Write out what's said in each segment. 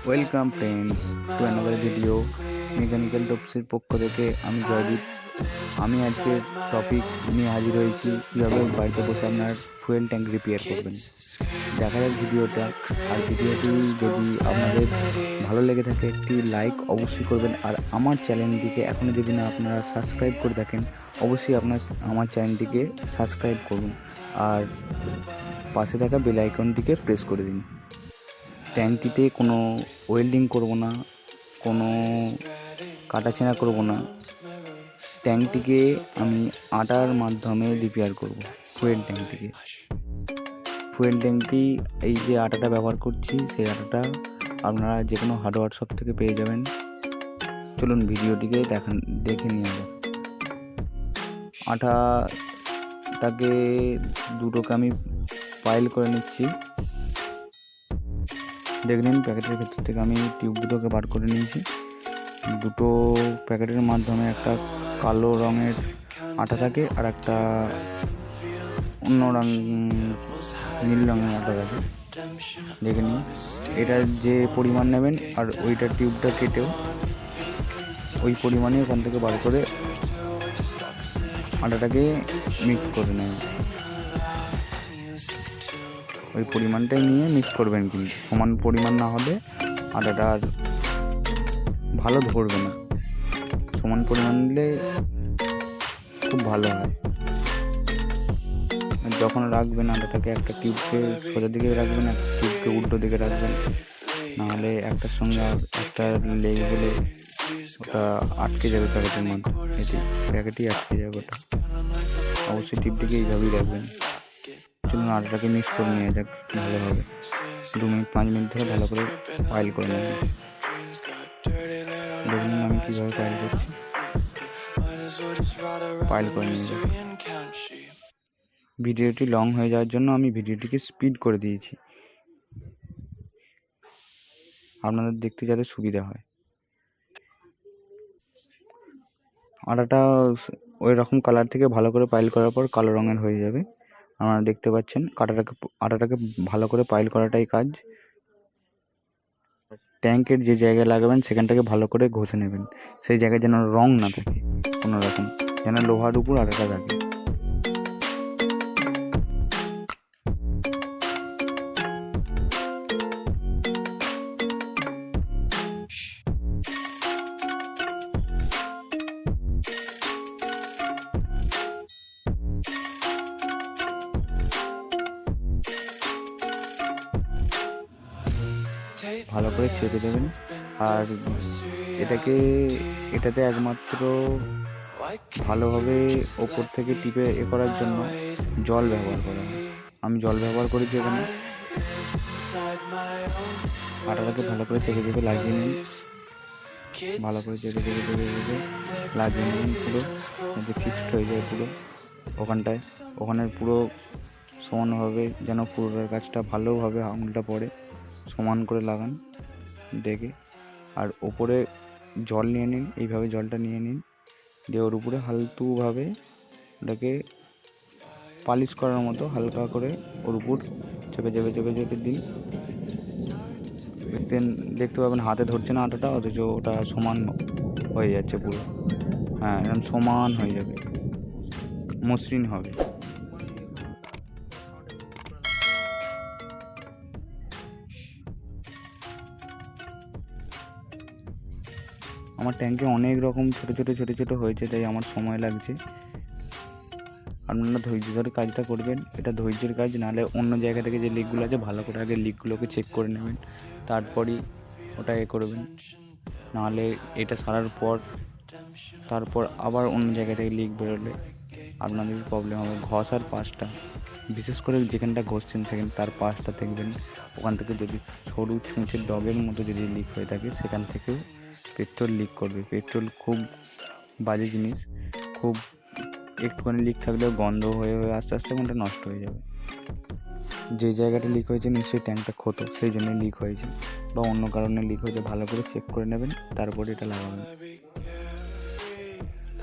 Welcome friends to another video. Mechanical টপসের পক্ষ থেকে আমি জয়দীপ। আমি আজকে টপিক নিয়ে হাজির হয়েছি, কীভাবে বাড়িতে বসে আপনার ফুয়েল ট্যাঙ্ক রিপেয়ার করবেন। দেখা যাক ভিডিওটা। আর ভিডিওটি যদি আপনাদের ভালো লেগে থাকে একটি লাইক অবশ্যই করবেন। আর আমার চ্যানেলটিকে এখনও যদি না আপনারা সাবস্ক্রাইব করে থাকেন অবশ্যই আমার চ্যানেলটিকে সাবস্ক্রাইব করুন আর পাশে থাকা বেল আইকনটিকে প্রেস করে দিন। ট্যাঙ্কটিতে কোনো ওয়েল্ডিং করব না, কোনো কাটাছেঁড়া করব না। ট্যাঙ্কটিকে আমি আটার মাধ্যমে রিপেয়ার করব। ফুয়েল ট্যাঙ্কটি এই যে আটাটা ব্যবহার করছি সেই আটাটা আপনারা যে কোনো হার্ডওয়্যার শপ থেকে পেয়ে যাবেন। চলুন ভিডিওটিকে দেখে নিয়ে যাক। আটাটাকে দুটোকে আমি পাইল করে নিচ্ছি। দেখে নিন, প্যাকেটের ভেতর থেকে আমি টিউব দুটোকে বার করে নিয়েছি। দুটো প্যাকেটের মাধ্যমে একটা কালো রঙের আটা থাকে আর একটা অন্য রঙ নীল রঙের আটা থাকে। দেখে নিন, এটা যে পরিমাণ নেবেন আর ওইটা টিউবটা কেটেও ওই পরিমাণে ওখান থেকে বার করে আটাটাকে মিক্স করে নেবেন। ওই পরিমাণটাই নিয়ে মিক্স করবেন, কিন্তু সমান পরিমাণ না হলে আটাটা আর ভালো ধরবে না। সমান পরিমাণ নিলে খুব ভালো হয়। যখন রাখবেন আটাটাকে একটা টিউবকে সোজা দিকে রাখবেন, একটা টিউবকে উল্টো দিকে রাখবেন, নাহলে একটার সঙ্গে একটা লেগে গেলে ওটা আটকে যাবে প্যাকেটের মধ্যে। এতে প্যাকেটই আটকে যাবে ওটা। অবশ্যই টিউবটিকে এইভাবেই রাখবেন। চলুন আটাটাকে মিক্স করে নিয়ে যাক ভালোভাবে। 2 মিনিট 5 মিনিট ধরে ভালো করে পাইল করে নেবেন। দেখুন আমি কীভাবে পাইল করছি। পাইল করে নিয়ে যাক। ভিডিওটি লং হয়ে যাওয়ার জন্য আমি ভিডিওটিকে স্পিড করে দিয়েছি, আপনাদের দেখতে যাতে সুবিধা হয়। আটাটা ওই রকম কালার থেকে ভালো করে পাইল করার পর কালো রঙের হয়ে যাবে। আপনারা দেখতে পাচ্ছেন আটাটাকে ভালো করে পাইল করাটাই কাজ। ট্যাঙ্কের যে জায়গায় লাগাবেন সেখানটাকে ভালো করে ঘষে নেবেন। সেই জায়গায় যেন রং না থাকে কোনো রকম, যেন লোহার উপর আটাটা থাকে। ভালো করে চেপে দেবেন। আর এটাতে একমাত্র ভালোভাবে ওপর থেকে টিপে করার জন্য জল ব্যবহার করা হয়। আমি জল ব্যবহার করেছি এখানে। আটাটাকে ভালো করে চেপে লাগিয়ে নিন। ভালো করে চেপে লাগিয়ে নিন, পুরো যে ফিক্সড হয়ে যায় পুরো ওখানে পুরো সমানভাবে, যেন পুরোটার কাজটা ভালোভাবে আঙুলটা পড়ে সমান করে লাগান দেখে। আর ওপরে জল নিয়ে নিন, এইভাবে জলটা নিয়ে নিন, দিয়ে ওর উপরে হালতুভাবে ওটাকে পালিশ করার মতো হালকা করে ওর উপর চেপে দিন। দেখতে পাবেন হাতে ধরছে না আটাটা, অথচ ওটা সমান হয়ে যাচ্ছে পুরো। হ্যাঁ, এরকম সমান হয়ে যাবে, মসৃণ হবে। আমার ট্যাঙ্কে অনেক রকম ছোটো ছোটো হয়েছে, তাই আমার সময় লাগছে। আপনারা ধৈর্য ধরে কাজটা করবেন। এটা ধৈর্যের কাজ, নাহলে অন্য জায়গা থেকে যে লিকগুলো আছে ভালো করে আগে লিকগুলোকে চেক করে নেবেন, তারপরই ওটা করবেন। নাহলে এটা সারার পর তারপর আবার অন্য জায়গা থেকে লিক বেরোলে আপনাদের প্রবলেম হবে। ঘষার পাশটা, বিশেষ করে যেখানটা ঘষছেন সেখানে তার পাশটা দেখবেন, ওখান থেকে যদি সরু ছুঁচের ডগের মতো যদি লিক হয়ে থাকে সেখান থেকেও পেট্রোল লিক করবে। পেট্রোল খুব বাজে জিনিস, খুব একটুখানি লিক থাকলেও গন্ধ হয়ে আস্তে আস্তে কোনটা নষ্ট হয়ে যাবে। যে জায়গাটা লিক হয়েছে নিশ্চয়ই ট্যাঙ্কটা ক্ষত, সেই জন্য লিক হয়েছে, বা অন্য কারণে লিক হয়েছে। ভালো করে চেক করে নেবেন, তারপরে এটা লাগাবেন।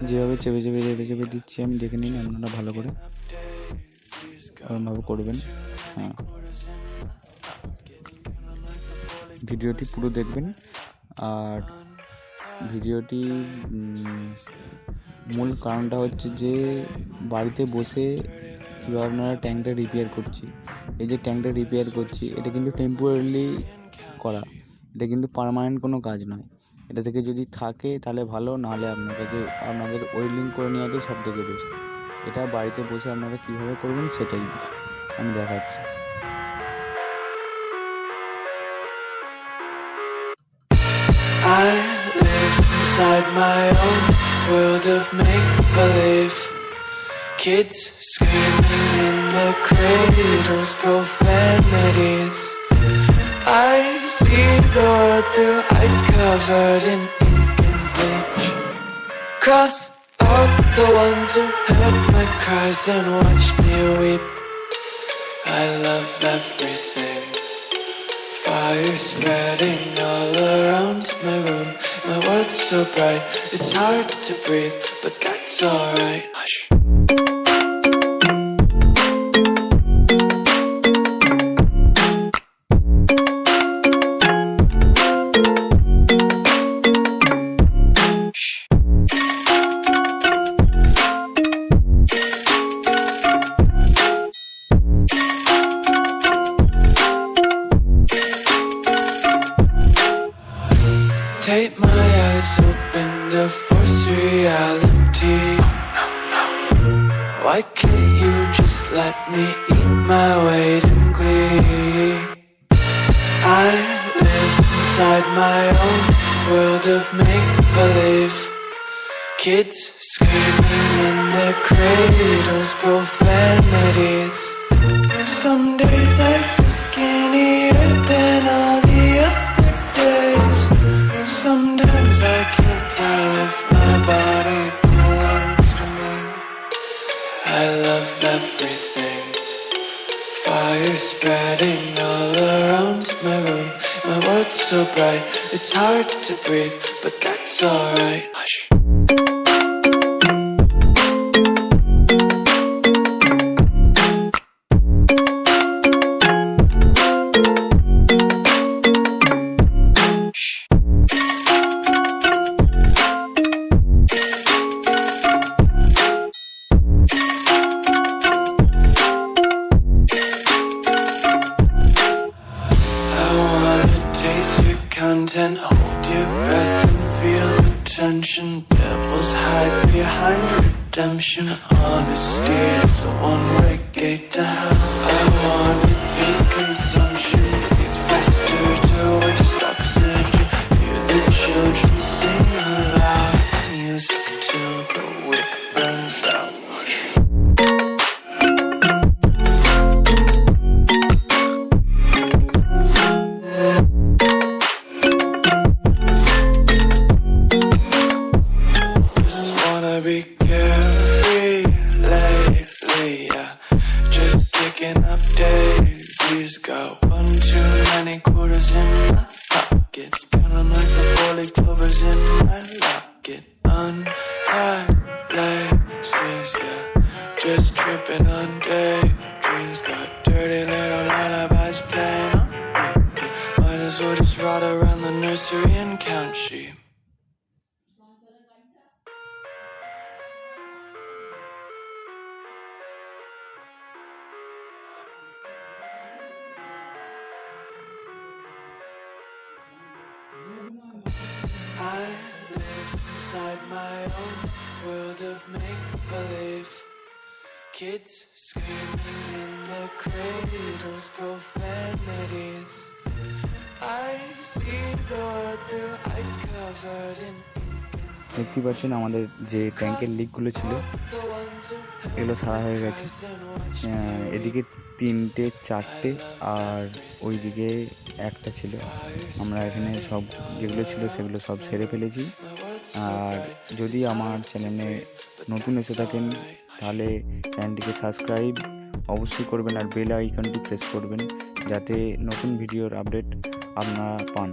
যেভাবে চেপে দিচ্ছি আমি, দেখে নিন আপনারা ভালো করে এরকমভাবে করবেন। হ্যাঁ, ভিডিওটি পুরো দেখবেন। আর ভিডিওটি মূল কারণটা হচ্ছে যে বাড়িতে বসে কীভাবে আপনারা ট্যাঙ্কটা রিপেয়ার করছি। এই যে ট্যাঙ্কটা রিপেয়ার করছি এটা কিন্তু টেম্পোরারি করা, এটা কিন্তু পার্মানেন্ট কোনো কাজ নয়। এটা থেকে যদি থাকে তাহলে ভালো, নাহলে আপনাদের ওয়েল্ডিং করে নেওয়াটাই সব থেকে বেস্ট। এটা বাড়িতে বসে আপনারা কীভাবে করবেন সেটাই আমি দেখাচ্ছি। I live inside my own world of make-believe. Kids screaming in the cradles, profanities. I see the world through ice covered in ink and bleach. Cross out the ones who heard my cries and watched me weep. I love everything. Fire spreading all around my room. My world's so bright, it's hard to breathe, but that's alright. Hush. Take my eyes open to force reality. Why can't you just let me eat my weight in glee? I live inside my own world of make-believe. Kids screaming in their cradles, profanities. Some days I feel skinnier than all the other days. Sometimes I can't tell if my body belongs to me. I love everything. Fire spreading all around my room. My world's so bright, it's hard to breathe, but that's alright. Hush. Content, hold your breath and feel the tension. Devils hide behind redemption. Honesty is a one-way gate to hell. I wanna taste consumption, breathe faster to waste oxygen. Hear the children sing aloud. It's music till the wick burns out. Be carefree lately, yeah. Just kicking up daisies. Got one too many quarters in my pockets. Counting like the 4-leaf clovers in my locket. Untied laces, yeah. Just tripping on daydreams. Got dirty little lullabies playing on repeat. Might as well just ride around the nursery and count sheep. I live inside my own world of make-believe. Kids screaming in their cradles, profanities. I see the world through ice covered in ink. দেখতে পাচ্ছেন আমাদের যে ট্যাঙ্কের লিকগুলো ছিল এগুলো সারা হয়ে গেছে। এদিকে 3টে 4টে আর ওইদিকে একটা ছিল। আমরা এখানে সব যেগুলো ছিল সেগুলো সব সেরে ফেলেছি। আর যদি আমার চ্যানেলে নতুন এসে থাকেন তাহলে চ্যানেলটিকে সাবস্ক্রাইব অবশ্যই করবেন আর বেল আইকনটি প্রেস করবেন যাতে নতুন ভিডিওর আপডেট আপনারা পান।